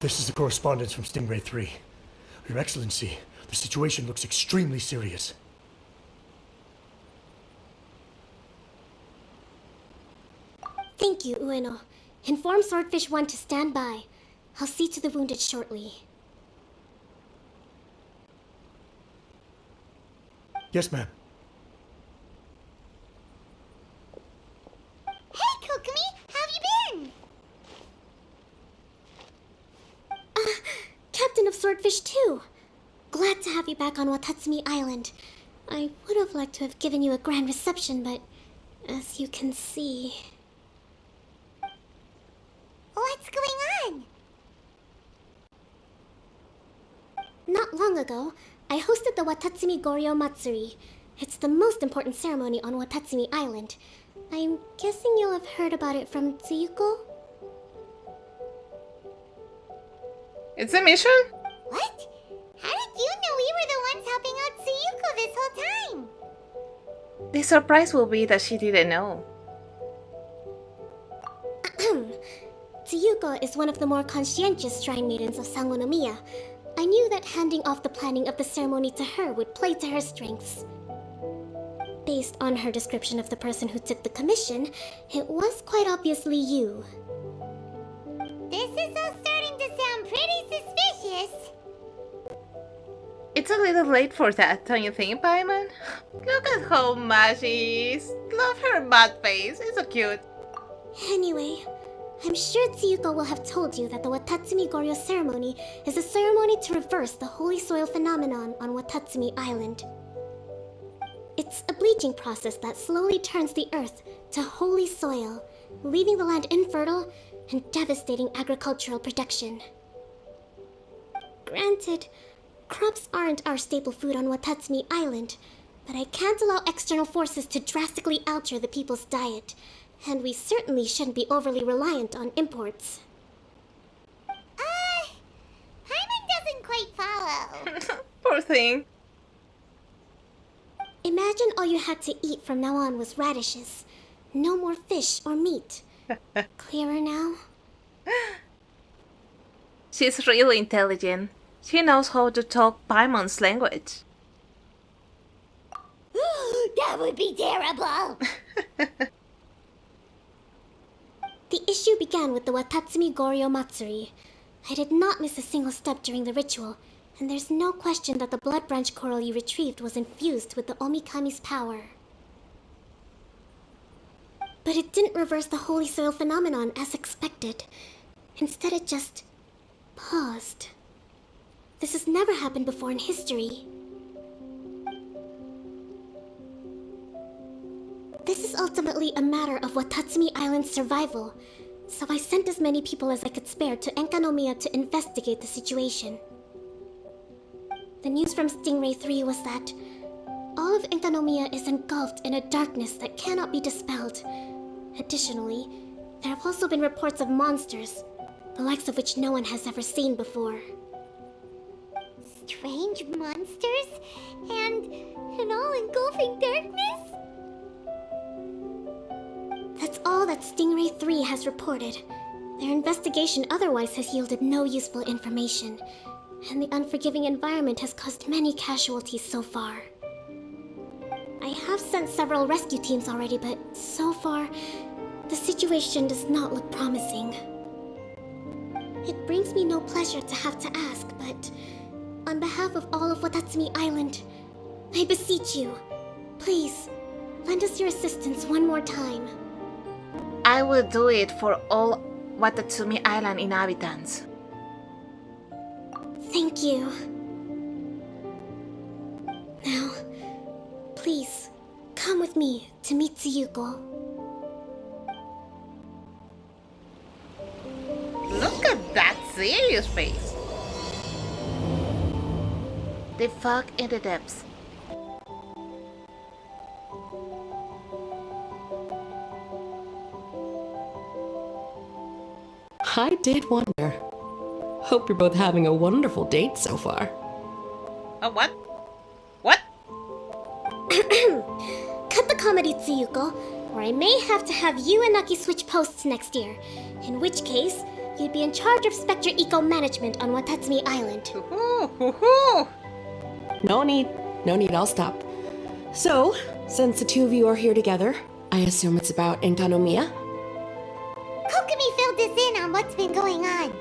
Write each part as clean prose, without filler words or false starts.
This is the correspondence from Stingray 3. Your Excellency, the situation looks extremely serious. Thank you, Ueno. Inform Swordfish 1 to stand by. I'll see to the wounded shortly. Yes, ma'am. Hey, Kokomi! How have you been? Captain of Swordfish 2! Glad to have you back on Watatsumi Island. I would have liked to have given you a grand reception, but as you can see... What's going on? Not long ago, I hosted the Watatsumi Goryo Matsuri. It's the most important ceremony on Watatsumi Island. I'm guessing you'll have heard about it from Tsuyuko? It's a mission? What? How did you know we were the ones helping out Tsuyuko this whole time? The surprise will be that she didn't know. Tsuyuko is one of the more conscientious shrine maidens of Encanomiya. I knew that handing off the planning of the ceremony to her would play to her strengths. Based on her description of the person who took the commission, it was quite obviously you. This is all starting to sound pretty suspicious. It's a little late for that, don't you think, Paimon? Look at how much she is. Love her mad face, it's so cute. Anyway, I'm sure Tsuyuko will have told you that the Watatsumi Goryo ceremony is a ceremony to reverse the holy soil phenomenon on Watatsumi Island. It's a bleaching process that slowly turns the earth to holy soil, leaving the land infertile and devastating agricultural production. Granted, crops aren't our staple food on Watatsumi Island, but I can't allow external forces to drastically alter the people's diet, and we certainly shouldn't be overly reliant on imports. Paimon doesn't quite follow. Poor thing. Imagine all you had to eat from now on was radishes. No more fish or meat. Clearer now? She's really intelligent. She knows how to talk Paimon's language. That would be terrible. The issue began with the Watatsumi Goryo Matsuri. I did not miss a single step during the ritual, and there's no question that the blood branch coral you retrieved was infused with the Omikami's power. But it didn't reverse the holy soil phenomenon as expected. Instead, it just paused. This has never happened before in history. This is ultimately a matter of Watatsumi Island's survival, so I sent as many people as I could spare to Encanomiya to investigate the situation. The news from Stingray 3 was that all of Encanomiya is engulfed in a darkness that cannot be dispelled. Additionally, there have also been reports of monsters, the likes of which no one has ever seen before. Strange monsters and an all-engulfing darkness? That's all that Stingray 3 has reported. Their investigation otherwise has yielded no useful information, and the unforgiving environment has caused many casualties so far. I have sent several rescue teams already, but so far, the situation does not look promising. It brings me no pleasure to have to ask, but on behalf of all of Watatsumi Island, I beseech you, please, lend us your assistance one more time. I will do it for all Watatsumi Island inhabitants. Thank you. Now, please, come with me to meet Tsuyuko. Look at that serious face. The fog in the depths. I did wonder. Hope you're both having a wonderful date so far. What? What? Cut the comedy, Tsuyuko, or I may have to have you and Naki switch posts next year. In which case, You'd be in charge of Spectre Eco Management on Watatsumi Island. No need, I'll stop. So, since the two of you are here together, I assume it's about Encanomiya? Kokomi filled us in on what's been going on.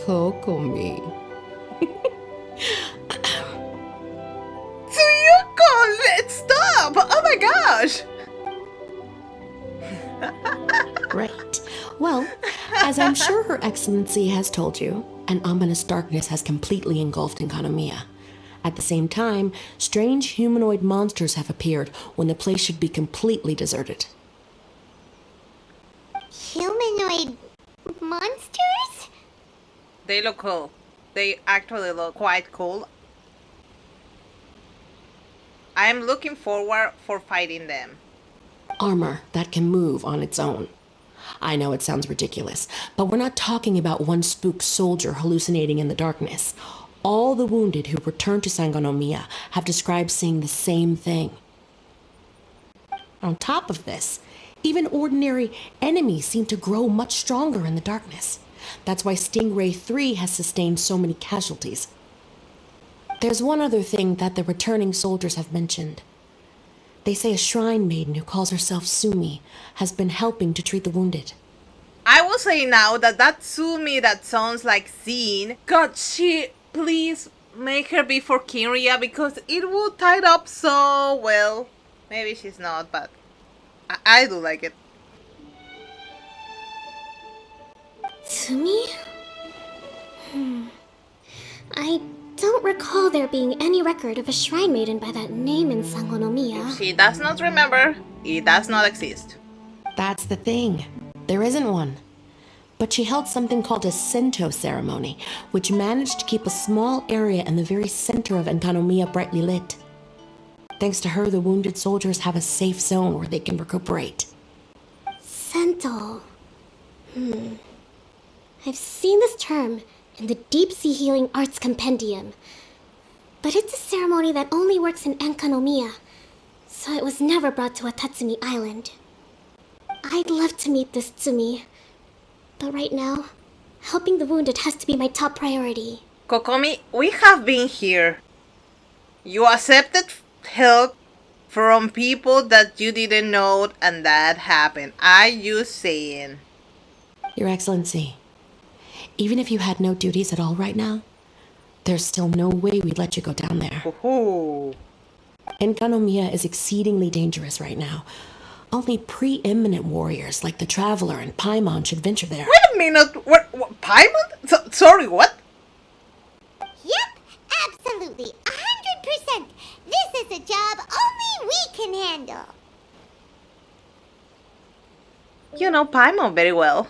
Kokomi. Tsuyuko, let's stop! Oh my gosh! Right. Well, as I'm sure Her Excellency has told you, an ominous darkness has completely engulfed Encanomiya. At the same time, strange humanoid monsters have appeared when the place should be completely deserted. Humanoid monsters? They look cool. They actually look quite cool. I'm looking forward for fighting them. Armor that can move on its own. I know it sounds ridiculous, but we're not talking about one spooked soldier hallucinating in the darkness. All the wounded who returned to Encanomiya have described seeing the same thing. On top of this, even ordinary enemies seem to grow much stronger in the darkness. That's why Stingray 3 has sustained so many casualties. There's one other thing that the returning soldiers have mentioned. They say a shrine maiden who calls herself Sumi has been helping to treat the wounded. I will say now that Sumi that sounds like Zine, God, please make her be for Kiria because it would tie it up so well. Maybe she's not, but I do like it. Sumi? I don't recall there being any record of a shrine maiden by that name in Encanomiya. She does not remember. It does not exist. That's the thing. There isn't one. But she held something called a Sento ceremony, which managed to keep a small area in the very center of Encanomiya brightly lit. Thanks to her, the wounded soldiers have a safe zone where they can recuperate. Sento. I've seen this term in the Deep Sea Healing Arts Compendium. But it's a ceremony that only works in Encanomiya, so it was never brought to Watatsumi Island. I'd love to meet this Tsumi, but right now, helping the wounded has to be my top priority. Kokomi, we have been here. You accepted help from people that you didn't know, and that happened. I just saying. Your Excellency, even if you had no duties at all right now, there's still no way we'd let you go down there. Encanomiya is exceedingly dangerous right now. Only preeminent warriors like the Traveler and Paimon should venture there. Wait a minute, what Paimon? Sorry, what? Yep, absolutely, 100%. This is a job only we can handle. You know Paimon very well.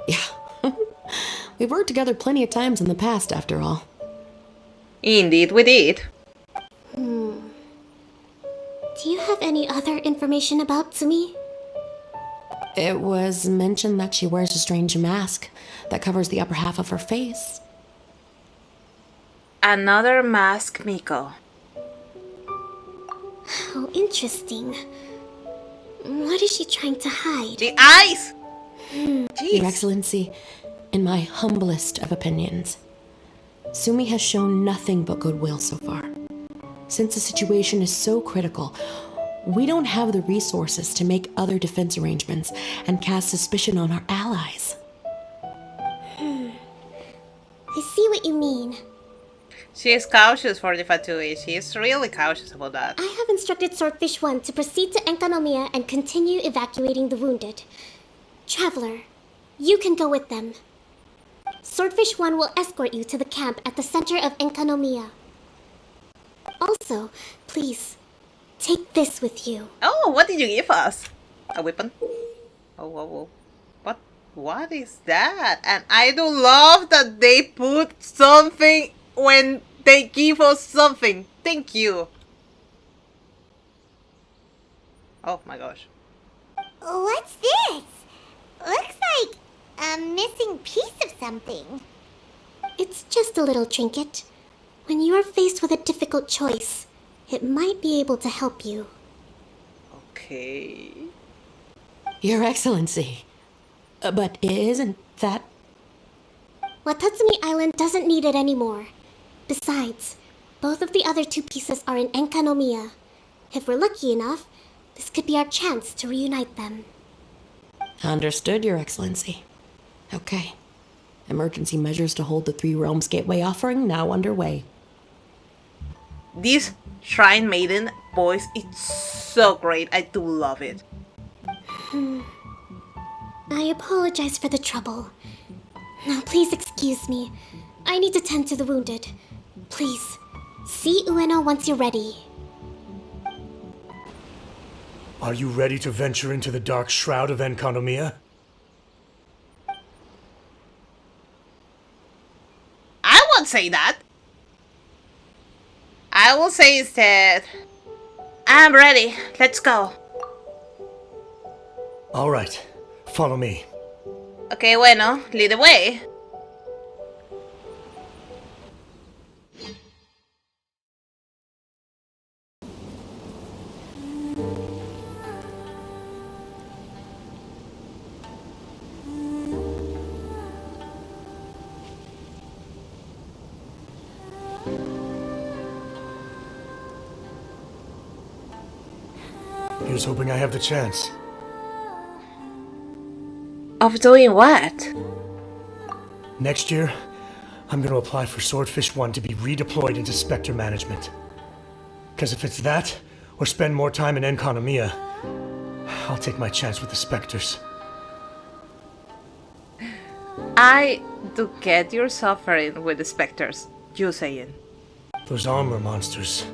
Yeah. We've worked together plenty of times in the past, after all. Indeed, we did. Do you have any other information about Tsumi? It was mentioned that she wears a strange mask that covers the upper half of her face. Another mask, Miko. How interesting. What is she trying to hide? The eyes! Your Jeez. Excellency, in my humblest of opinions, Sumi has shown nothing but goodwill so far. Since the situation is so critical, we don't have the resources to make other defense arrangements and cast suspicion on our allies. I see what you mean. She is cautious for the Fatui. She is really cautious about that. I have instructed Swordfish 1 to proceed to Encanomiya and continue evacuating the wounded. Traveler, you can go with them. Swordfish 1 will escort you to the camp at the center of Encanomiya. Also, please, take this with you. Oh, what did you give us? A weapon? Oh. What is that? And I do love that they put something when they give us something. Thank you. Oh my gosh. What's this? Looks like a missing piece of something. It's just a little trinket. When you are faced with a difficult choice, it might be able to help you. Okay. Your Excellency. But isn't that... Watatsumi Island doesn't need it anymore. Besides, both of the other two pieces are in Encanomiya. If we're lucky enough, this could be our chance to reunite them. Understood, Your Excellency. Okay. Emergency measures to hold the Three Realms Gateway offering now underway. This Shrine Maiden voice is so great. I do love it. I apologize for the trouble. Now please excuse me. I need to tend to the wounded. Please, see Ueno once you're ready. Are you ready to venture into the dark shroud of Encanomiya? I won't say that. I will say instead, I'm ready. Let's go. All right, follow me. Okay, bueno, lead the way. Here's hoping I have the chance. Of doing what? Next year, I'm going to apply for Swordfish 1 to be redeployed into Spectre management. Because if it's that, or spend more time in Encanomiya, I'll take my chance with the Spectres. I do get your suffering with the specters, you saying. Those armor monsters,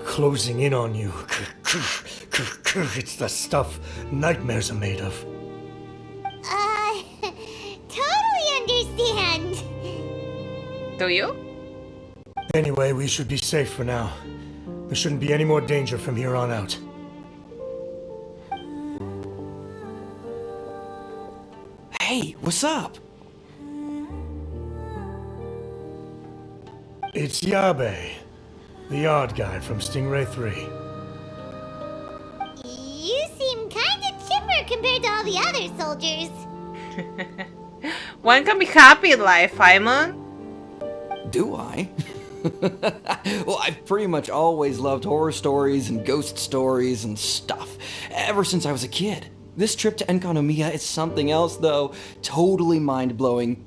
closing in on you. It's the stuff nightmares are made of. Totally understand. Do you? Anyway, we should be safe for now. There shouldn't be any more danger from here on out. Hey, what's up? It's Yabe, the odd guy from Stingray 3. You seem kinda chipper compared to all the other soldiers. One can be happy in life, Paimon. Do I? Well, I've pretty much always loved horror stories and ghost stories and stuff, ever since I was a kid. This trip to Encanomiya is something else, though. Totally mind-blowing.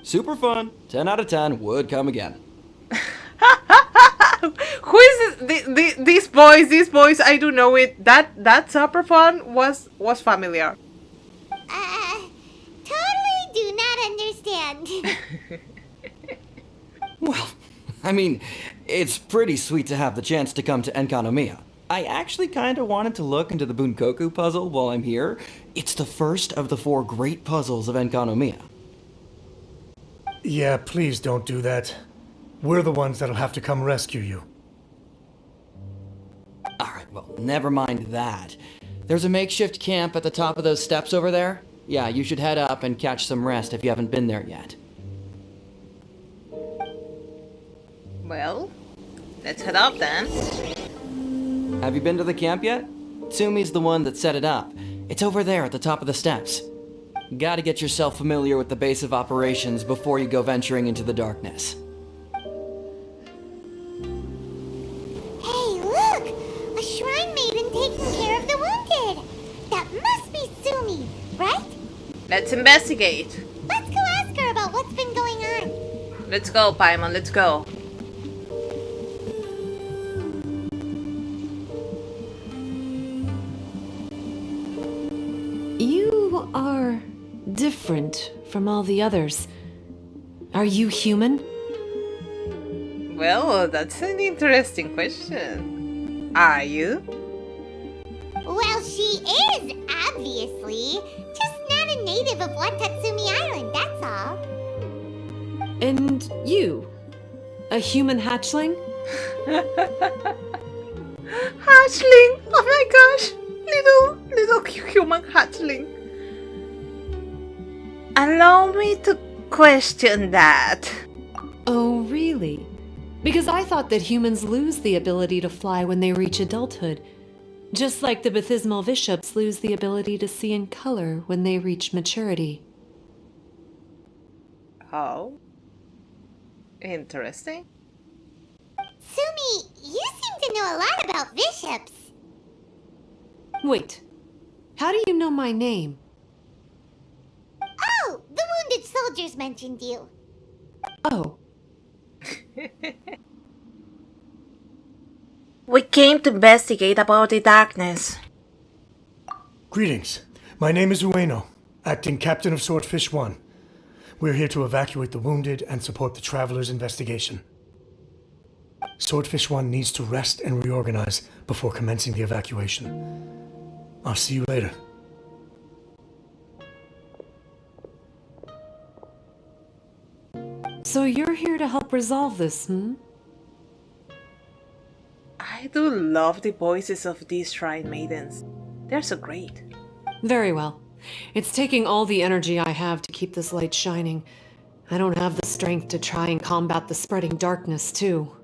Super fun. 10 out of 10 would come again. Who is this? These boys, I do know it. That super fun was familiar. Totally do not understand. Well, I mean, it's pretty sweet to have the chance to come to Encanomiya. I actually kinda wanted to look into the Bunkoku puzzle while I'm here. It's the first of the 4 great puzzles of Encanomiya. Yeah, please don't do that. We're the ones that'll have to come rescue you. Alright, well, never mind that. There's a makeshift camp at the top of those steps over there. Yeah, you should head up and catch some rest if you haven't been there yet. Well, let's head up then. Have you been to the camp yet? Tsumi's the one that set it up. It's over there at the top of the steps. Gotta get yourself familiar with the base of operations before you go venturing into the darkness. Hey, look! A shrine maiden taking care of the wounded! That must be Sumi, right? Let's investigate. Let's go ask her about what's been going on. Let's go, Paimon, let's go. You are different from all the others. Are you human? Well, that's an interesting question. Are you? Well, she is, obviously. Just not a native of Watatsumi Island, that's all. And you? A human hatchling? Hatchling! Oh my gosh! Little human hatchling. Allow me to question that. Oh, really? Because I thought that humans lose the ability to fly when they reach adulthood, just like the baptismal bishops lose the ability to see in color when they reach maturity. Oh. Interesting. Sumi, you seem to know a lot about bishops. Wait, how do you know my name? Oh, the wounded soldiers mentioned you. Oh, We came to investigate about the darkness. Greetings. My name is Ueno, acting captain of Swordfish 1. We're here to evacuate the wounded and support the traveler's investigation. Swordfish 1 needs to rest and reorganize before commencing the evacuation. I'll see you later. so you're here to help resolve this, hmm? I do love the voices of these shrine maidens. They're so great. Very well. It's taking all the energy I have to keep this light shining. I don't have the strength to try and combat the spreading darkness, too.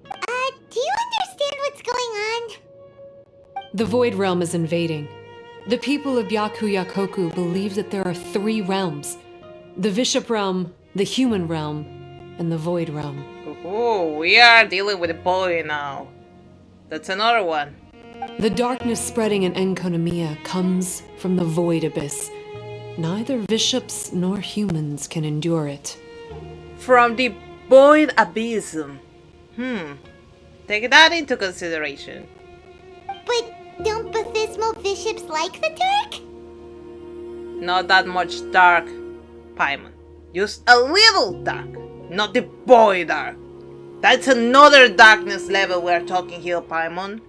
Do you understand what's going on? The Void Realm is invading. The people of Yaku believe that there are 3 realms. The Bishop Realm, the Human Realm, and the Void Realm. Oh, we are dealing with a boy now. That's another one. The darkness spreading in Encanomiya comes from the Void Abyss. Neither bishops nor humans can endure it. From the void abyss. Take that into consideration. But don't baptismal bishops like the dark? Not that much dark, Paimon. Just a little dark. Not the void dark. That's another darkness level we're talking here, Paimon.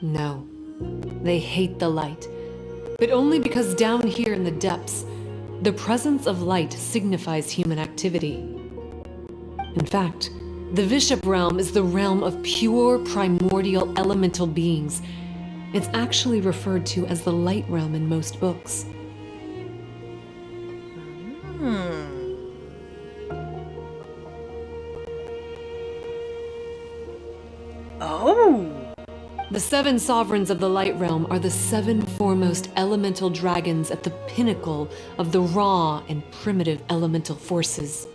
No, they hate the light. But only because down here in the depths, the presence of light signifies human activity. In fact, the Bishop Realm is the realm of pure primordial elemental beings. It's actually referred to as the Light Realm in most books. Oh! The 7 sovereigns of the Light Realm are the 7 foremost elemental dragons at the pinnacle of the raw and primitive elemental forces.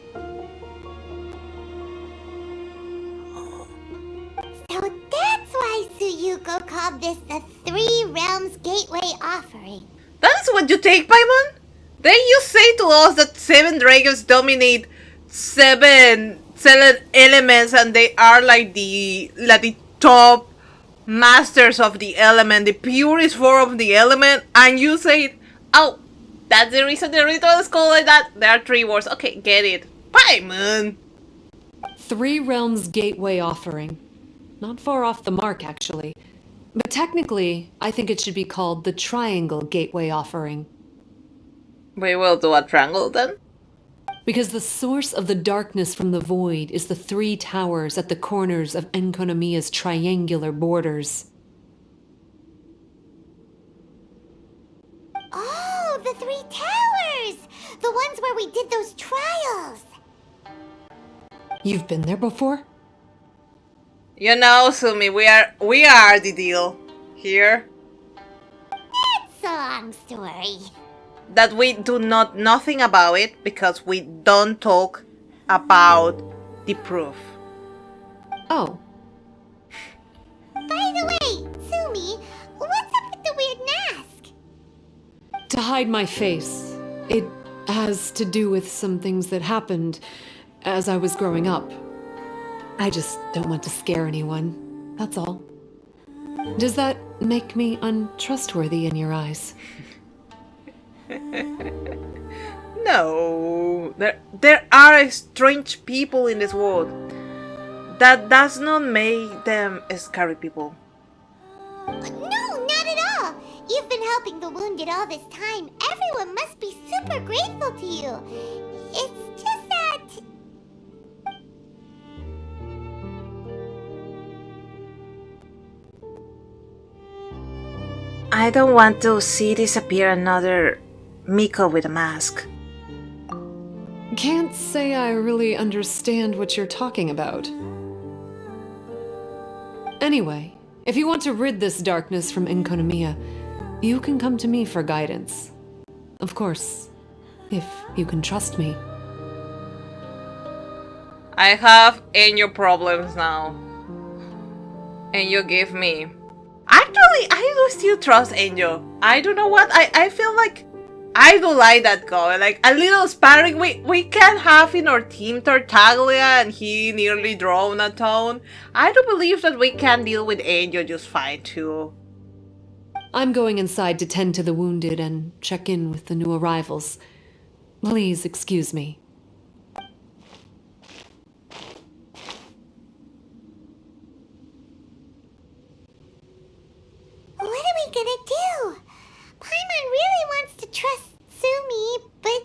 So that's why Suyuko called this the 3 Realms Gateway Offering. That is what you take, Paimon? Then you say to us that 7 dragons dominate 7 elements and they are like the top masters of the element, the purest form of the element, and you say, oh, that's the reason the ritual is called like that? There are 3 words. Okay, get it. Paimon! 3 Realms Gateway Offering. Not far off the mark, actually. But technically, I think it should be called the Triangle Gateway Offering. We will do a triangle then? Because the source of the darkness from the void is the 3 towers at the corners of Encanomiya's triangular borders. Oh, the 3 towers! The ones where we did those trials! You've been there before? You know, Sumi, we are the deal here. It's a long story. That we do not nothing about it because we don't talk about the proof. Oh. By the way, Sumi, what's up with the weird mask? To hide my face. It has to do with some things that happened as I was growing up. I just don't want to scare anyone, that's all. Does that make me untrustworthy in your eyes? No, there are strange people in this world. That does not make them scary people. No, not at all. You've been helping the wounded all this time. Everyone must be super grateful to you. It's just that... I don't want to see disappear another Miko with a mask. Can't say I really understand what you're talking about. Anyway, if you want to rid this darkness from Encanomiya, you can come to me for guidance. Of course, if you can trust me. I have Enyo problems now. And you give me. Actually, I do still trust Enyo. I don't know what. I feel like I do like that guy. Like a little sparring. We can have in our team Tartaglia and he nearly drowned a town. I do believe that we can deal with Enyo just fine too. I'm going inside to tend to the wounded and check in with the new arrivals. Please excuse me. What are we gonna do? Paimon really wants to trust Sumi, but...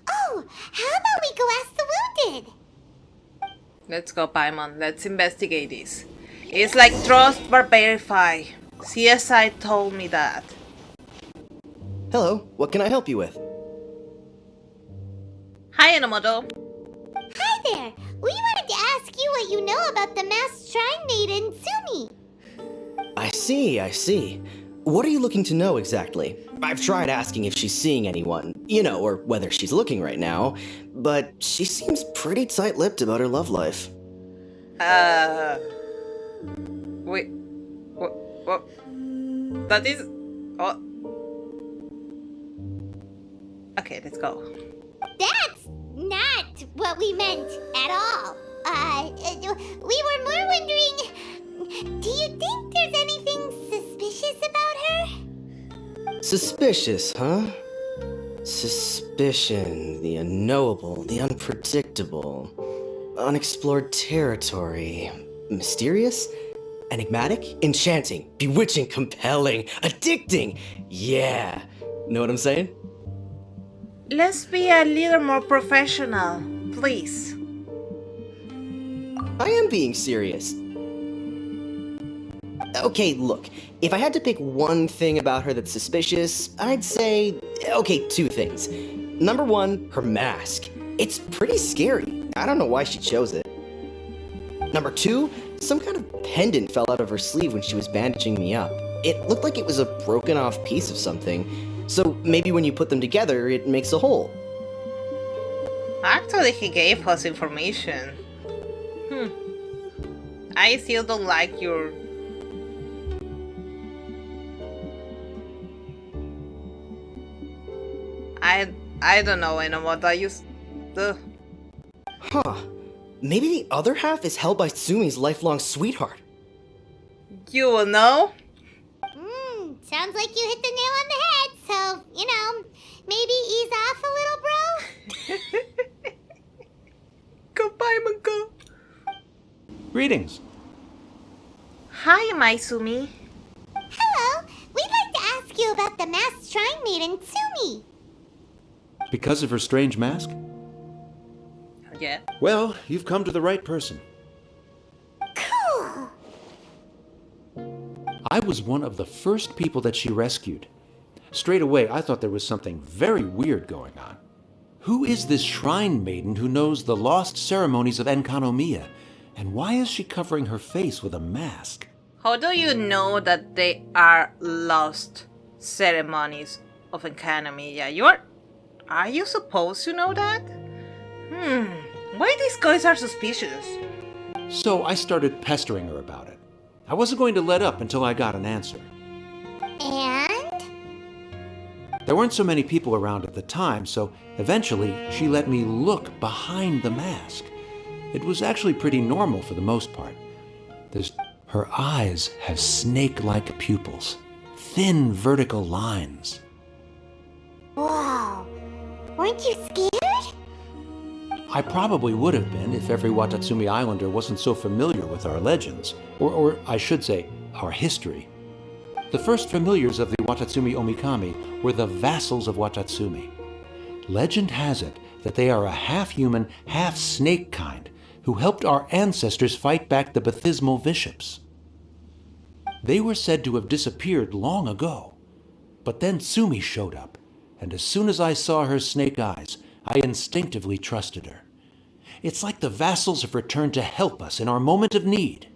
Oh, how about we go ask the wounded? Let's go, Paimon. Let's investigate this. It's like trust but verify. CSI told me that. Hello, what can I help you with? Hi, Enomoto. Hi there! We wanted to ask you what you know about the masked shrine maiden, Sumi. I see. What are you looking to know exactly? I've tried asking if she's seeing anyone, or whether she's looking right now, but she seems pretty tight-lipped about her love life. Wait. What? That is... Oh. Okay, let's go. That's not what we meant at all. We were more wondering, do you think there's anything suspicious about her? Suspicious, huh? Suspicion, the unknowable, the unpredictable, unexplored territory, mysterious, enigmatic, enchanting, bewitching, compelling, addicting. Yeah, know what I'm saying? Let's be a little more professional, please. I am being serious. Okay, look, if I had to pick one thing about her that's suspicious, I'd say, okay, two things. Number one, her mask. It's pretty scary. I don't know why she chose it. Number two, some kind of pendant fell out of her sleeve when she was bandaging me up. It looked like it was a broken off piece of something. So maybe when you put them together, it makes a whole. Actually, he gave us information. I still don't like your... I don't know anymore. I used... Huh. Maybe the other half is held by Sumi's lifelong sweetheart. You will know? Sounds like you hit the nail on the head, so, maybe ease off a little, bro? Goodbye, Mungo. Greetings. Hi, Maisumi. Hello, we'd like to ask you about the masked shrine maiden, Sumi. Because of her strange mask? Yeah. Well, you've come to the right person. Cool. I was one of the first people that she rescued. Straight away, I thought there was something very weird going on. Who is this shrine maiden who knows the lost ceremonies of Encanomiya? And why is she covering her face with a mask? How do you know that they are lost ceremonies of Encanomiya? Are you supposed to know that? Why these guys are suspicious? So I started pestering her about it. I wasn't going to let up until I got an answer. And? There weren't so many people around at the time, so eventually she let me look behind the mask. It was actually pretty normal for the most part. Her eyes have snake-like pupils, thin vertical lines. Whoa. Weren't you scared? I probably would have been if every Watatsumi Islander wasn't so familiar with our legends, or I should say, our history. The first familiars of the Watatsumi Omikami were the vassals of Watatsumi. Legend has it that they are a half-human, half-snake kind who helped our ancestors fight back the Bathismal Bishops. They were said to have disappeared long ago, but then Sumi showed up, and as soon as I saw her snake eyes, I instinctively trusted her. It's like the vassals have returned to help us in our moment of need.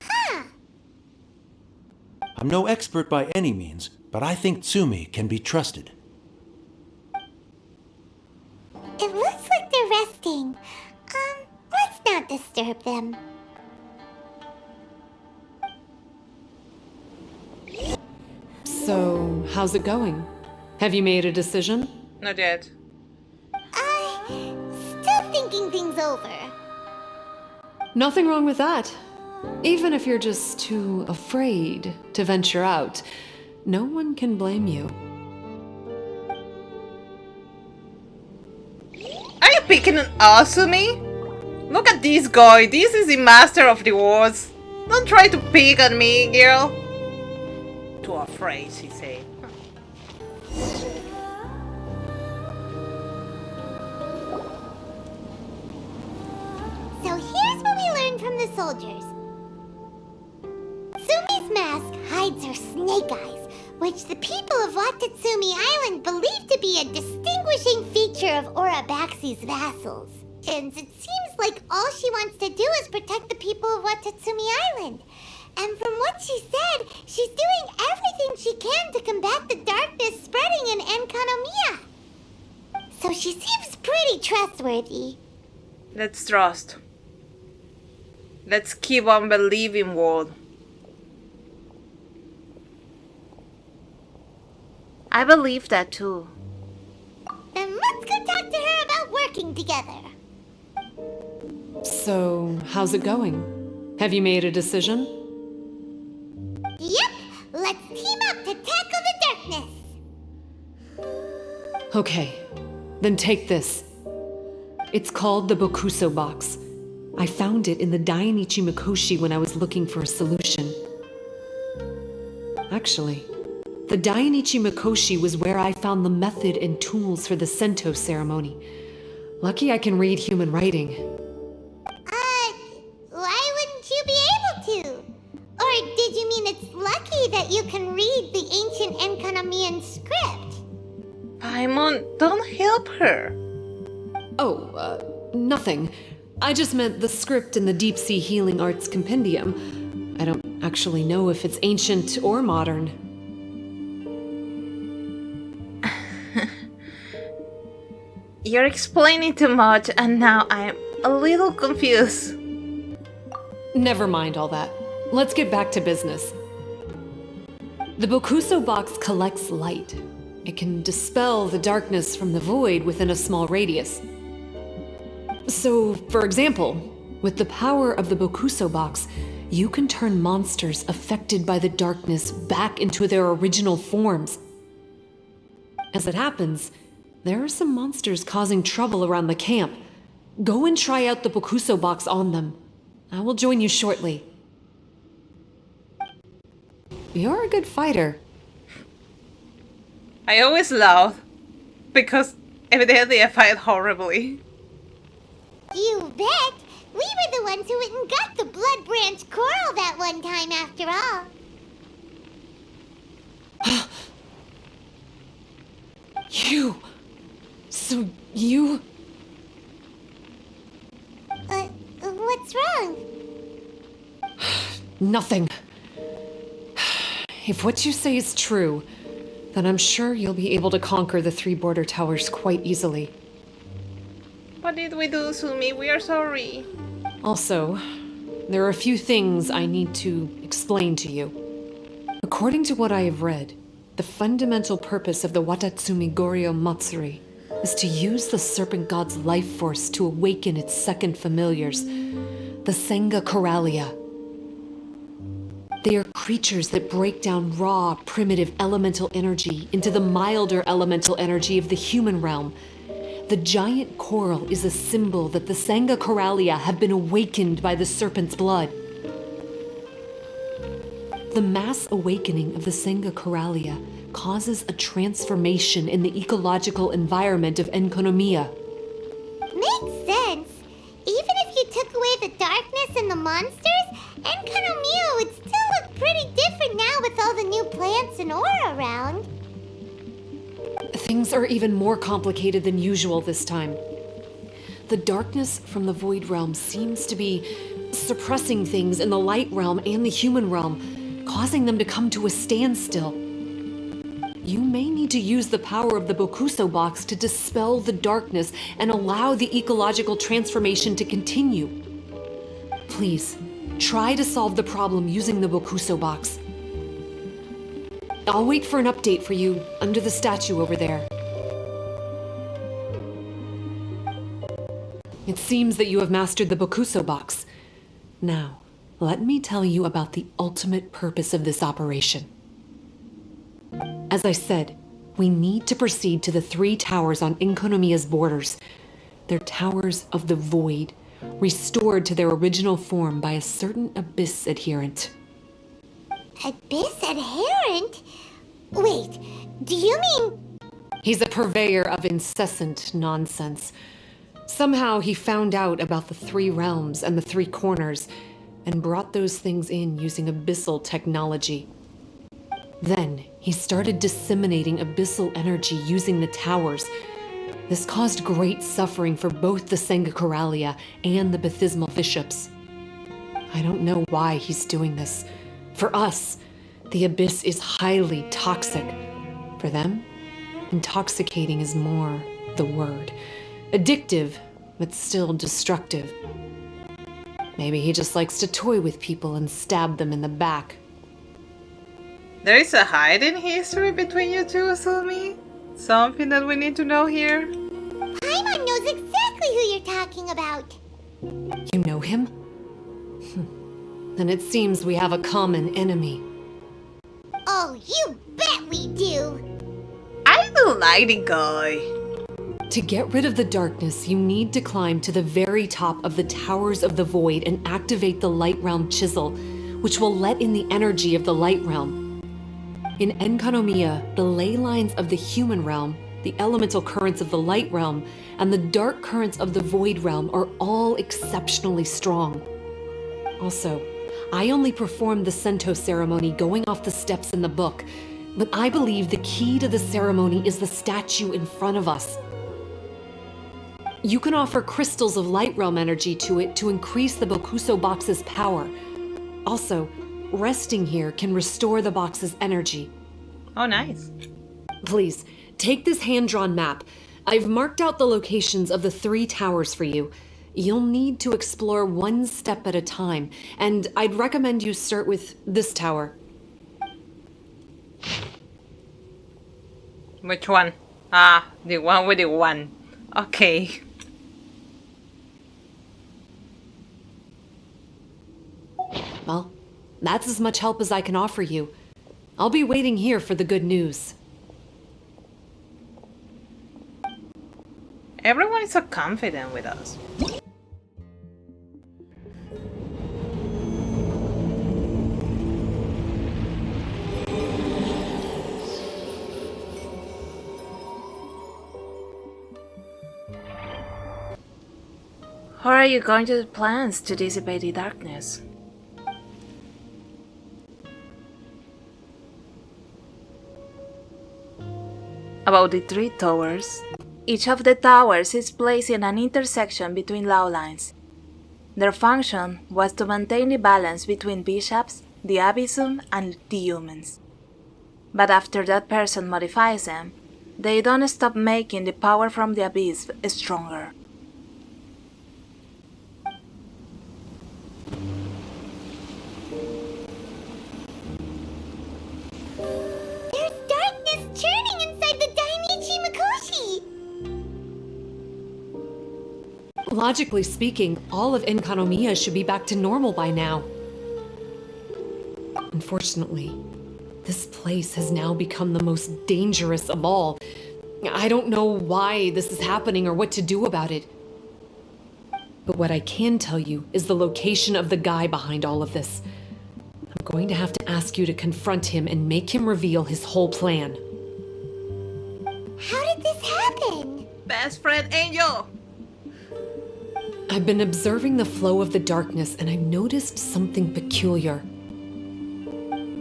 Huh. I'm no expert by any means, but I think Tsumi can be trusted. It looks like they're resting. Let's not disturb them. So, how's it going? Have you made a decision? Not yet. Still thinking things over. Nothing wrong with that. Even if you're just too afraid to venture out, no one can blame you. Are you picking an Asumi? Look at this guy. This is the master of the wars. Don't try to pick on me, girl. Too afraid, she said. So here's what we learned from the soldiers. Tsumi's mask hides her snake eyes, which the people of Watatsumi Island believe to be a distinguishing feature of Orabaxi's vassals. And it seems like all she wants to do is protect the people of Watatsumi Island. And from what she said, she's doing everything she can to combat the darkness spreading in Encanomiya. So she seems pretty trustworthy. Let's trust. Let's keep on believing, world. I believe that too. Then let's go talk to her about working together. So, how's it going? Have you made a decision? Yep, let's team up to tackle the darkness. Okay, then take this. It's called the Bokuso box. I found it in the Dainichi Mikoshi when I was looking for a solution. Actually, the Dainichi Mikoshi was where I found the method and tools for the Sento ceremony. Lucky I can read human writing. Why wouldn't you be able to? Or did you mean it's lucky that you can read the ancient Encanomiyan script? Paimon, don't help her. Oh, nothing. I just meant the script in the Deep Sea Healing Arts Compendium. I don't actually know if it's ancient or modern. You're explaining too much, and now I'm a little confused. Never mind all that. Let's get back to business. The Bokuso box collects light. It can dispel the darkness from the void within a small radius. So, for example, with the power of the Bokuso box, you can turn monsters affected by the darkness back into their original forms. As it happens, there are some monsters causing trouble around the camp. Go and try out the Bokuso box on them. I will join you shortly. You're a good fighter. I always laugh, because evidently I fight horribly. You bet! We were the ones who went and got the Blood Branch Coral that one time after all. You... So you... What's wrong? Nothing. If what you say is true, then I'm sure you'll be able to conquer the 3 border towers quite easily. What did we do, Sumi? We are sorry. Also, there are a few things I need to explain to you. According to what I have read, the fundamental purpose of the Watatsumi Goryo Matsuri is to use the serpent god's life force to awaken its second familiars, the Senga Coralia. They are creatures that break down raw, primitive elemental energy into the milder elemental energy of the human realm. The giant coral is a symbol that the Senga Coralia have been awakened by the serpent's blood. The mass awakening of the Senga Coralia causes a transformation in the ecological environment of Encanomiya. Makes sense. Even if you took away the darkness and the monsters, Encanomiya would still look pretty different now with all the new plants and ore around. Things are even more complicated than usual this time. The darkness from the Void Realm seems to be suppressing things in the Light Realm and the Human Realm, causing them to come to a standstill. You may need to use the power of the Bokuso box to dispel the darkness and allow the ecological transformation to continue. Please, try to solve the problem using the Bokuso box. I'll wait for an update for you under the statue over there. It seems that you have mastered the Bokuso box. Now, let me tell you about the ultimate purpose of this operation. As I said, we need to proceed to the 3 towers on Encanomiya's borders. They're towers of the void, restored to their original form by a certain Abyss adherent. Abyss adherent? Wait, do you mean... He's a purveyor of incessant nonsense. Somehow he found out about the 3 realms and the 3 corners, and brought those things in using abyssal technology. Then, he started disseminating abyssal energy using the towers. This caused great suffering for both the Sangakaralia and the Bathismal bishops. I don't know why he's doing this. For us, the abyss is highly toxic. For them, intoxicating is more the word. Addictive, but still destructive. Maybe he just likes to toy with people and stab them in the back. There is a hidden history between you two, Sumi? Something that we need to know here? Paimon knows exactly who you're talking about. You know him? Then it seems we have a common enemy. Oh, you bet we do! I don't like the guy. To get rid of the darkness, you need to climb to the very top of the Towers of the Void and activate the Light Realm Chisel, which will let in the energy of the Light Realm. In Encanomiya, the ley lines of the Human Realm, the elemental currents of the Light Realm, and the dark currents of the Void Realm are all exceptionally strong. Also, I only performed the Sento ceremony going off the steps in the book, but I believe the key to the ceremony is the statue in front of us. You can offer crystals of Light Realm energy to it to increase the Bokuso box's power. Also, resting here can restore the box's energy. Oh, nice. Please, take this hand-drawn map. I've marked out the locations of the 3 towers for you. You'll need to explore one step at a time, and I'd recommend you start with this tower. Which one? Ah, the one with the 1. Okay. Well, that's as much help as I can offer you. I'll be waiting here for the good news. Everyone is so confident with us. How are you going to do plans to dissipate the darkness? About the 3 towers. Each of the towers is placed in an intersection between law lines. Their function was to maintain the balance between bishops, the abyssum, and the humans. But after that person modifies them, they don't stop making the power from the abyss stronger. There's darkness churning inside the Dainichi Mikoshi! Logically speaking, all of Encanomiya should be back to normal by now. Unfortunately, this place has now become the most dangerous of all. I don't know why this is happening or what to do about it. But what I can tell you is the location of the guy behind all of this. I'm going to have to ask you to confront him and make him reveal his whole plan. How did this happen? Best friend Angel! I've been observing the flow of the darkness and I've noticed something peculiar.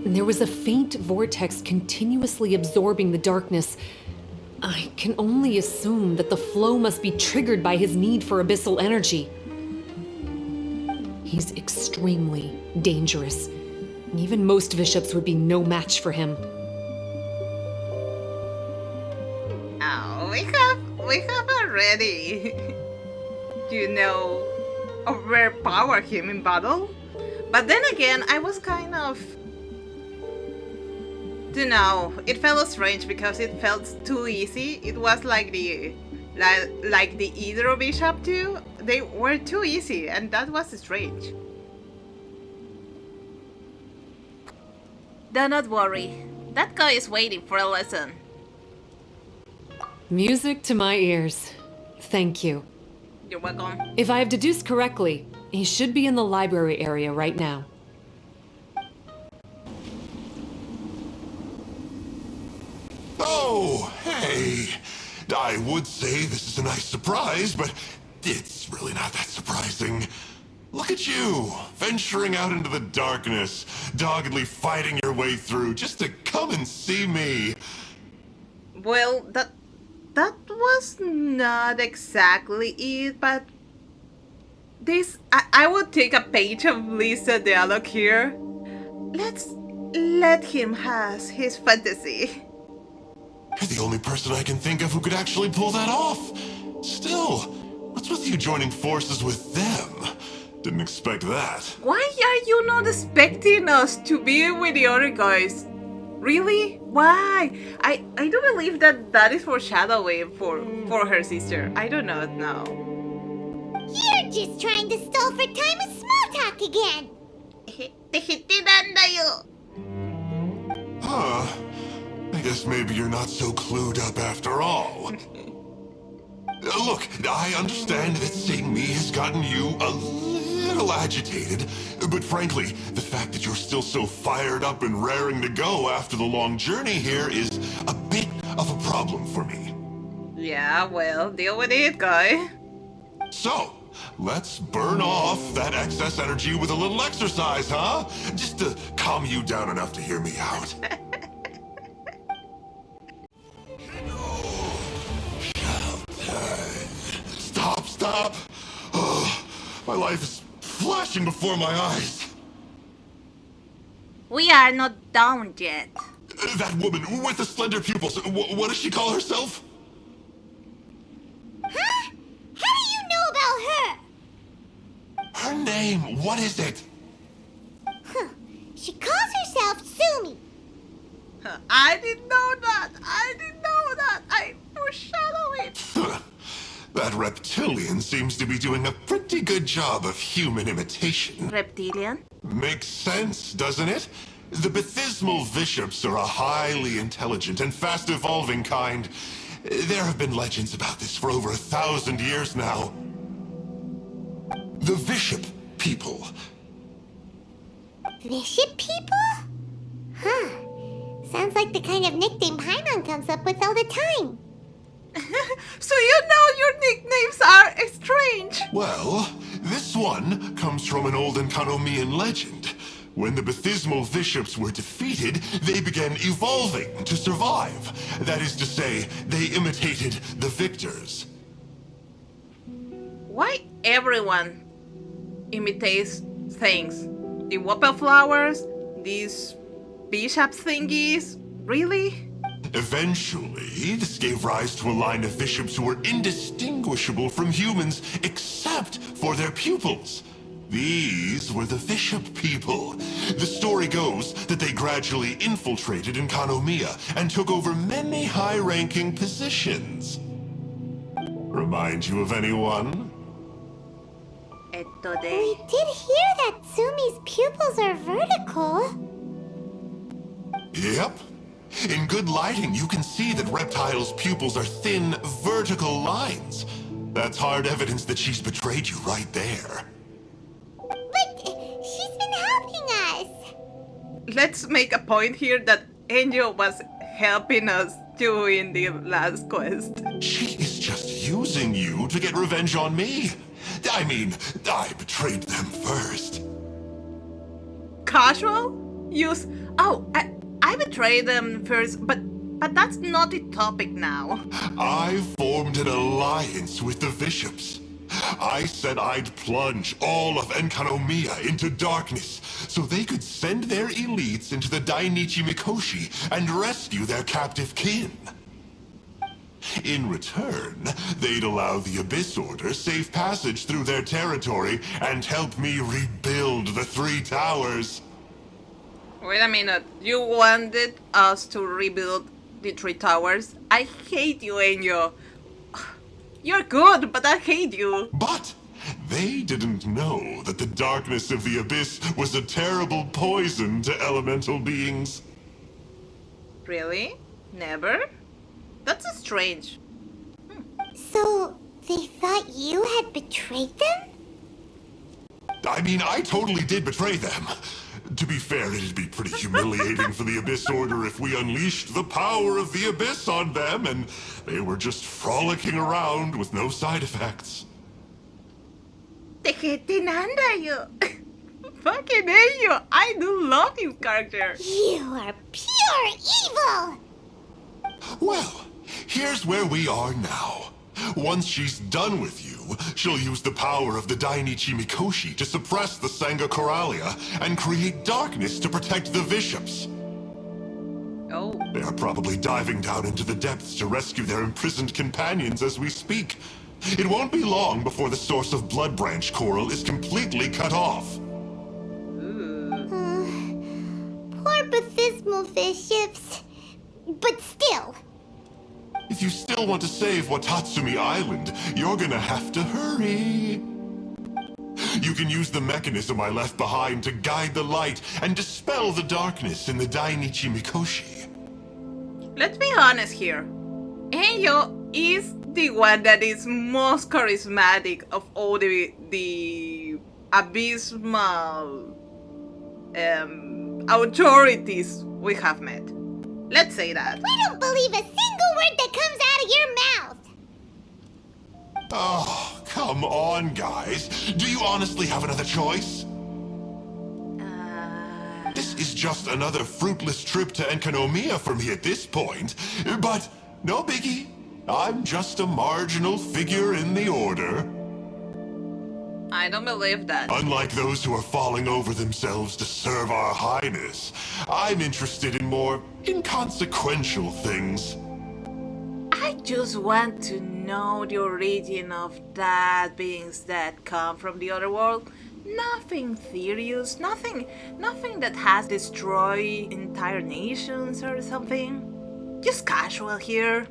There was a faint vortex continuously absorbing the darkness, I can only assume that the flow must be triggered by his need for abyssal energy. He's extremely dangerous. Even most bishops would be no match for him. Oh, we have already, overpowered him in battle. But then again, I was kind of, it felt strange because it felt too easy. It was like the Hydro Bishop too. They were too easy, and that was strange. Do not worry. That guy is waiting for a lesson. Music to my ears. Thank you. You're welcome. If I have deduced correctly, he should be in the library area right now. Oh, hey! I would say this is a nice surprise, but it's really not that surprising. Look at you, venturing out into the darkness, doggedly fighting your way through just to come and see me. Well, that was not exactly it, but I would take a page of Lisa dialogue here. Let's let him have his fantasy. You're the only person I can think of who could actually pull that off. Still, what's with you joining forces with them? Didn't expect that. Why are you not expecting us to be with the other guys? Really? Why? I do believe that is foreshadowing for her sister. I do not know. You're just trying to stall for time with small talk again. Huh. I guess maybe you're not so clued up after all. Look, I understand that seeing me has gotten you a little agitated, but frankly, the fact that you're still so fired up and raring to go after the long journey here is a bit of a problem for me. Yeah, well, deal with it, guy. So, let's burn off that excess energy with a little exercise, huh? Just to calm you down enough to hear me out. Stop! Oh, my life is flashing before my eyes. We are not down yet. That woman with the slender pupils, what does she call herself? Huh? How do you know about her? Her name, what is it? Huh. She calls herself Sumi. I didn't know that. I foreshadow it. That reptilian seems to be doing a pretty good job of human imitation. Reptilian? Makes sense, doesn't it? The Baptismal Bishops are a highly intelligent and fast-evolving kind. There have been legends about this for over 1,000 years now. The Bishop people. Bishop people? Huh. Sounds like the kind of nickname Paimon comes up with all the time. So you know your nicknames are strange. Well, this one comes from an old Encanomiyan legend. When the Baptismal Bishops were defeated, they began evolving to survive. That is to say, they imitated the victors. Why everyone imitates things? The whopper flowers, these bishop thingies, really? Eventually, this gave rise to a line of bishops who were indistinguishable from humans except for their pupils. These were the bishop people. The story goes that they gradually infiltrated Encanomiya and took over many high-ranking positions. Remind you of anyone? We did hear that Sumi's pupils are vertical. Yep. In good lighting, you can see that Reptile's pupils are thin, vertical lines. That's hard evidence that she's betrayed you right there. But she's been helping us. Let's make a point here that Angel was helping us too in the last quest. She is just using you to get revenge on me. I mean, I betrayed them first. Casual? Use... Oh, I betrayed them first, but But that's not the topic now. I formed an alliance with the bishops. I said I'd plunge all of Encanomiya into darkness so they could send their elites into the Dainichi Mikoshi and rescue their captive kin. In return, they'd allow the Abyss Order safe passage through their territory and help me rebuild the 3 towers. Wait a minute. You wanted us to rebuild the 3 towers? I hate you, Enyo. You're good, but I hate you. But they didn't know that the darkness of the Abyss was a terrible poison to elemental beings. Really? Never? That's strange. So, they thought you had betrayed them? I mean, I totally did betray them. To be fair, it'd be pretty humiliating for the Abyss Order if we unleashed the power of the Abyss on them and they were just frolicking around with no side effects. Te nanda yo. Fucking Enyo. I do love his character. You are pure evil! Well, here's where we are now. Once she's done with you, she'll use the power of the Dainichi Mikoshi to suppress the Sangha Coralia and create darkness to protect the bishops. Oh. They are probably diving down into the depths to rescue their imprisoned companions as we speak. It won't be long before the source of Blood Branch Coral is completely cut off. Poor Bathismal bishops. But still. If you still want to save Watatsumi Island, you're gonna have to hurry. You can use the mechanism I left behind to guide the light and dispel the darkness in the Dainichi Mikoshi. Let's be honest here. Enyo is the one that is most charismatic of all the abysmal authorities we have met. Let's say that. We don't believe a single word that comes out of your mouth! Oh, come on, guys. Do you honestly have another choice? This is just another fruitless trip to Encanomiya for me at this point. But no biggie. I'm just a marginal figure in the Order. I don't believe that. Unlike those who are falling over themselves to serve our highness, I'm interested in more inconsequential things. I just want to know the origin of that beings that come from the other world. Nothing serious, nothing that has destroyed entire nations or something. Just casual here.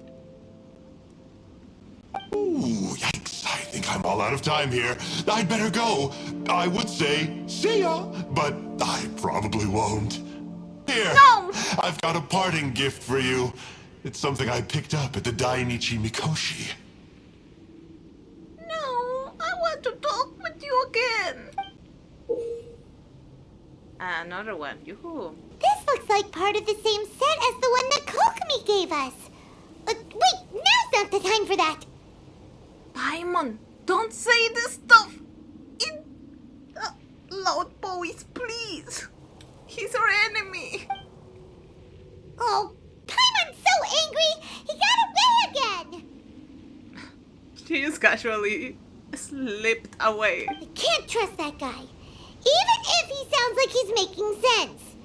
Ooh, yikes. I think I'm all out of time here. I'd better go. I would say, see ya, but I probably won't. Here, No! I've got a parting gift for you. It's something I picked up at the Dainichi Mikoshi. No, I want to talk with you again. Another one, yoo-hoo. This looks like part of the same set as the one that Kokomi gave us. Wait, now's not the time for that. Paimon, don't say this stuff in loud voice, please. He's our enemy. Oh, Paimon's so angry, he got away again. She just casually slipped away. I can't trust that guy, even if he sounds like he's making sense.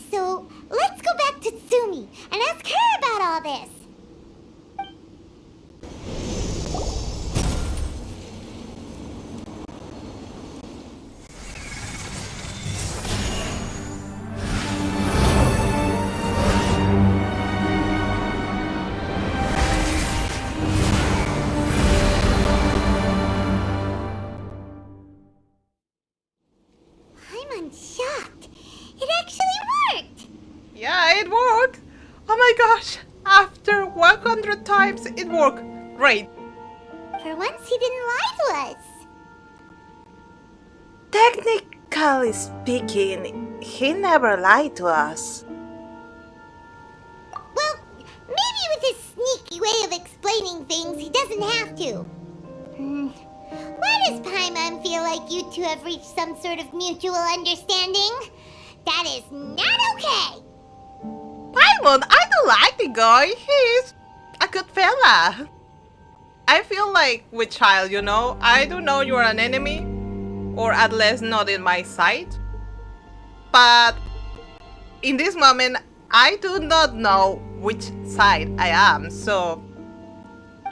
So, let's go back to Tsumi and ask her about all this. I'm shocked. It actually worked. Yeah, it worked. Oh my gosh. After 100 times, it worked. Great. For once, he didn't lie to us. Technically speaking, he never lied to us. Well, maybe with his sneaky way of explaining things, he doesn't have to. Why does Paimon feel like you two have reached some sort of mutual understanding? That is not okay! Paimon, I do like the guy. He's a good fella. I feel like with child, you know, I do know you're an enemy, or at least not in my sight. But in this moment, I do not know which side I am, so...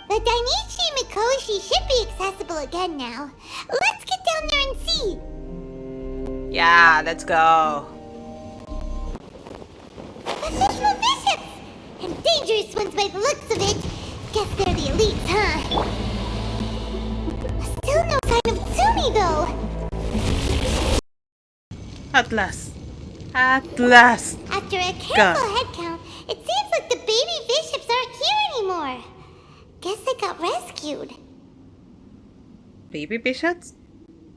The Dainichi Mikoshi should be accessible again now. Let's get down there and see. Yeah, let's go. Professional bishops! And dangerous ones by the looks of it. Guess they're the elites, huh? Still no sign of Tsumi, though. At last. At last. After a careful head count, it seems like the baby bishops aren't here anymore. Guess they got rescued. Baby bishops?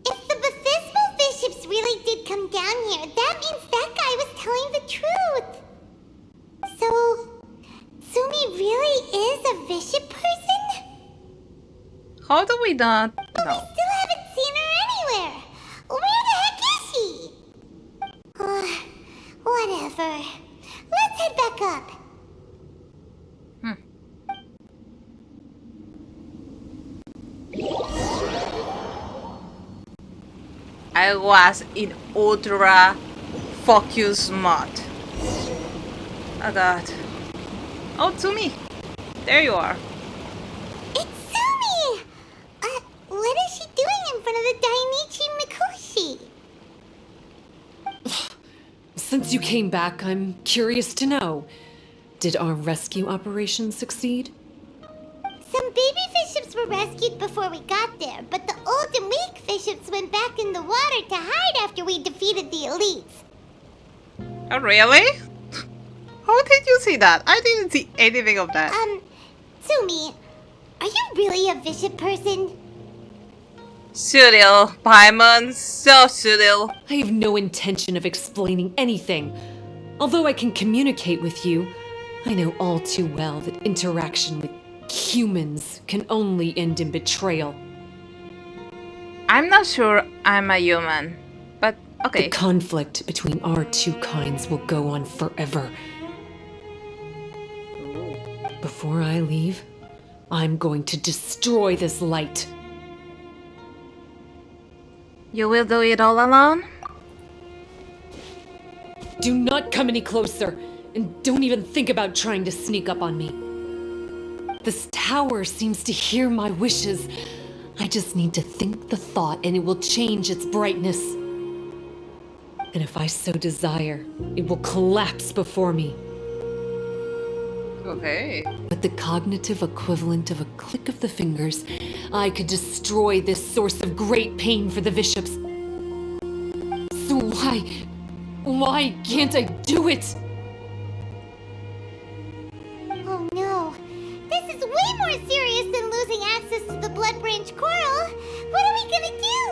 If the baptismal bishops really did come down here, that means that guy was telling the truth. So, Tsumi really is a bishop person? How do we not But we know? still haven't seen her anywhere. Where the heck is she? Whatever. Let's head back up. I was in ultra focus mode. Oh god. Oh, Tsumi! There you are. It's Tsumi! What is she doing in front of the Dainichi Mikoshi? Since you came back, I'm curious to know. Did our rescue operation succeed? Some baby bishops were rescued before we got there, but the old and weak bishops went back in the water to hide after we defeated the elites. Oh, really? How did you see that? I didn't see anything of that. Tsumi, are you really a bishop person? Subtle, Paimon, so subtle. I have no intention of explaining anything. Although I can communicate with you, I know all too well that interaction with humans can only end in betrayal. I'm not sure I'm a human, but okay. The conflict between our two kinds will go on forever. Before I leave, I'm going to destroy this light. You will do it all alone? Do not come any closer, and don't even think about trying to sneak up on me. This tower seems to hear my wishes. I just need to think the thought and it will change its brightness. And if I so desire, it will collapse before me. Okay. With the cognitive equivalent of a click of the fingers, I could destroy this source of great pain for the bishops. So why can't I do it? Oh no. This is way more serious than losing access to the Blood Branch Coral. What are we gonna do?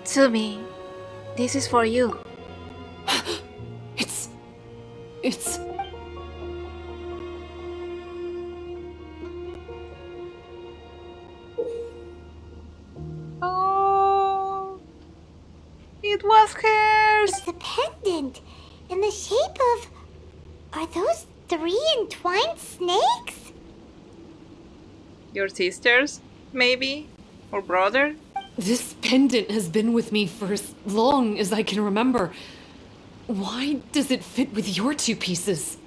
Tsumi, this is for you. It's... Oh, it was hers. It's a pendant in the shape of... Are those 3 entwined snakes? Your sisters, maybe? Or brother? This pendant has been with me for as long as I can remember. Why does it fit with your two pieces?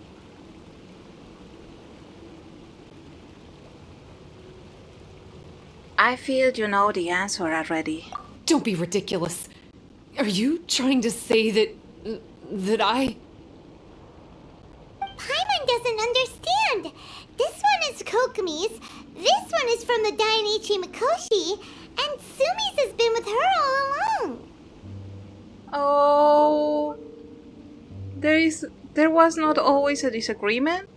I feel you know the answer already. Don't be ridiculous. Are you trying to say that I... Paimon doesn't understand. This one is Kokumi's, this one is from the Dainichi Mikoshi, and Tsumi's has been with her all along. Oh, there was not always a disagreement?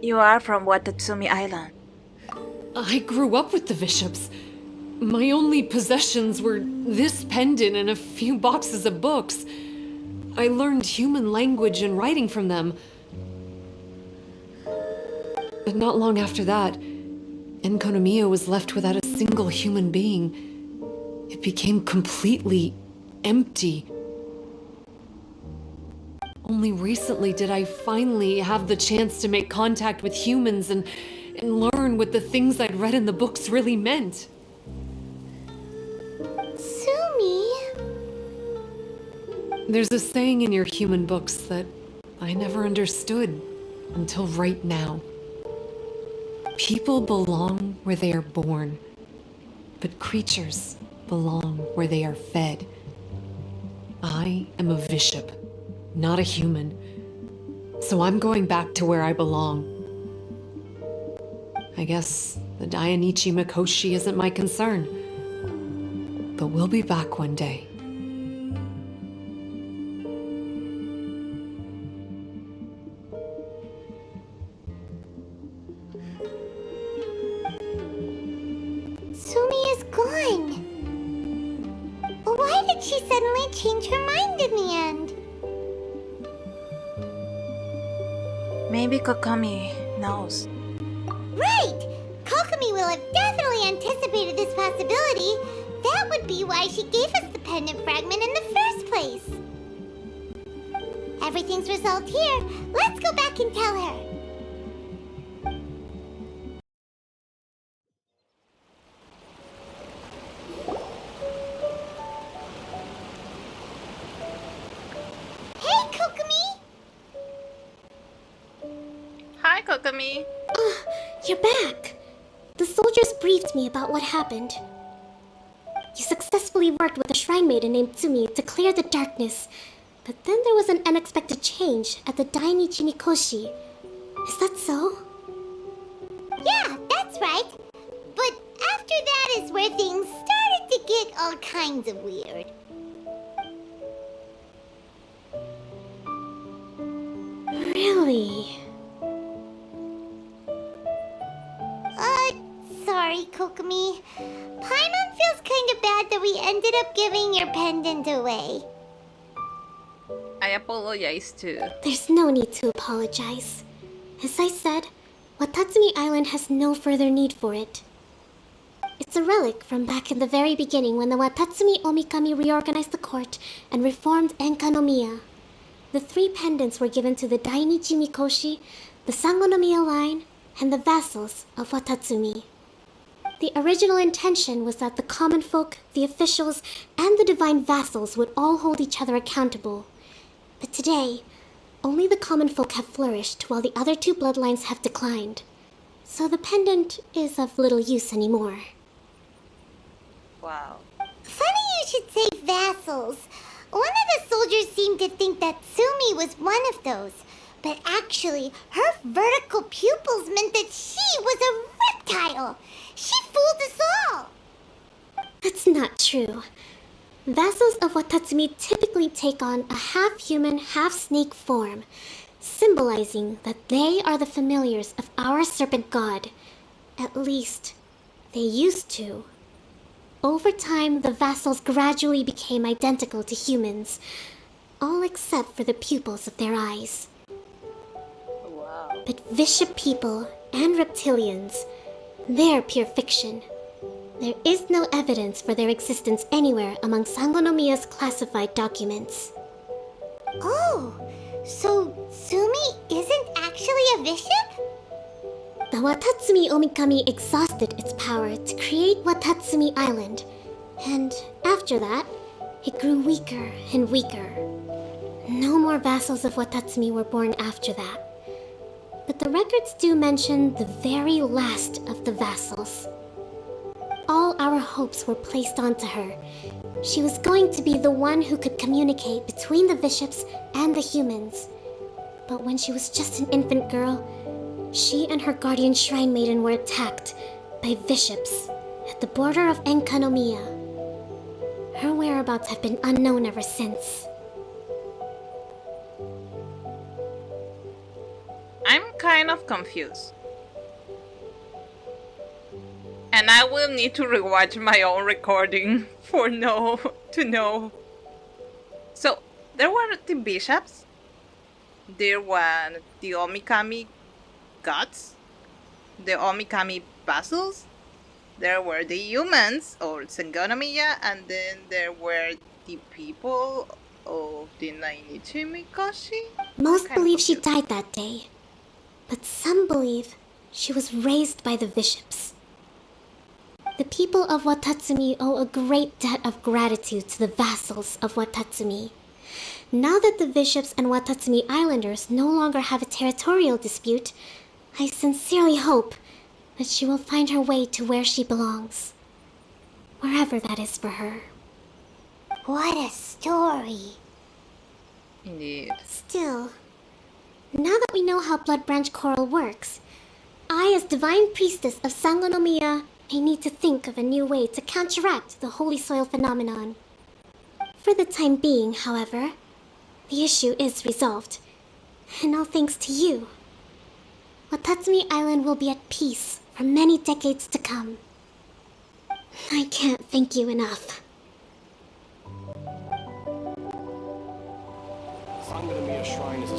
You are from Watatsumi Island. I grew up with the bishops. My only possessions were this pendant and a few boxes of books. I learned human language and writing from them. But not long after that, Encanomiya was left without a single human being. It became completely empty. Only recently did I finally have the chance to make contact with humans and learn what the things I'd read in the books really meant. Sumi? There's a saying in your human books that I never understood until right now. People belong where they are born, but creatures belong where they are fed. I am a bishop, not a human, so I'm going back to where I belong. I guess the Dainichi Mikoshi isn't my concern, but we'll be back one day. Sumi is gone. Why did she suddenly change her mind in the end? Maybe Kokami knows. Right! Kokami will have definitely anticipated this possibility. That would be why she gave us the pendant fragment in the first place. Everything's resolved here. Let's go back and tell her. Hey, Kokami! Hi, Kokami. You're back. The soldiers briefed me about what happened. You successfully worked with a shrine maiden named Tsumi to clear the darkness, but then there was an unexpected change at the Dainichi Mikoshi. Is that so? Yeah, that's right. But after that is where things started to get all kinds of weird. Really? Sorry, Kokami. Paimon feels kind of bad that we ended up giving your pendant away. I apologize too. There's no need to apologize. As I said, Watatsumi Island has no further need for it. It's a relic from back in the very beginning when the Watatsumi Omikami reorganized the court and reformed Encanomiya. The 3 pendants were given to the Dainichi Mikoshi, the Sangonomiya line, and the vassals of Watatsumi. The original intention was that the common folk, the officials, and the divine vassals would all hold each other accountable. But today, only the common folk have flourished while the other 2 bloodlines have declined. So the pendant is of little use anymore. Wow. Funny you should say vassals. One of the soldiers seemed to think that Sumi was one of those. But actually, her vertical pupils meant that she was a reptile. She fooled us all. That's not true. Vassals of Watatsumi typically take on a half-human, half-snake form, symbolizing that they are the familiars of our serpent god. At least, they used to. Over time, the vassals gradually became identical to humans, all except for the pupils of their eyes. Wow. But bishop people and reptilians, they're pure fiction. There is no evidence for their existence anywhere among Sangonomiya's classified documents. Oh, so Sumi isn't actually a bishop? The Watatsumi Omikami exhausted its power to create Watatsumi Island, and after that, it grew weaker and weaker. No more vassals of Watatsumi were born after that. But the records do mention the very last of the vassals. All our hopes were placed onto her. She was going to be the one who could communicate between the bishops and the humans. But when she was just an infant girl, she and her guardian shrine maiden were attacked by bishops at the border of Encanomiya. Her whereabouts have been unknown ever since. I'm kind of confused. And I will need to rewatch my own recording to know. So, there were the bishops. There were the Omikami gods. the Omikami vassals. There were the humans, or Encanomiya, and then there were the people of the Nainichi Mikashi. Most Kind of believe she confused. died that day, but some believe she was raised by the bishops. The people of Watatsumi owe a great debt of gratitude to the vassals of Watatsumi. Now that the bishops and Watatsumi Islanders no longer have a territorial dispute, I sincerely hope that she will find her way to where she belongs. Wherever that is for her. What a story. Indeed. Still, now that we know how Blood Branch Coral works, I, as Divine Priestess of Sangonomiya, may need to think of a new way to counteract the Holy Soil phenomenon. For the time being, however, the issue is resolved, and all thanks to you. Watatsumi Island will be at peace for many decades to come. I can't thank you enough. Sangonomiya Shrine is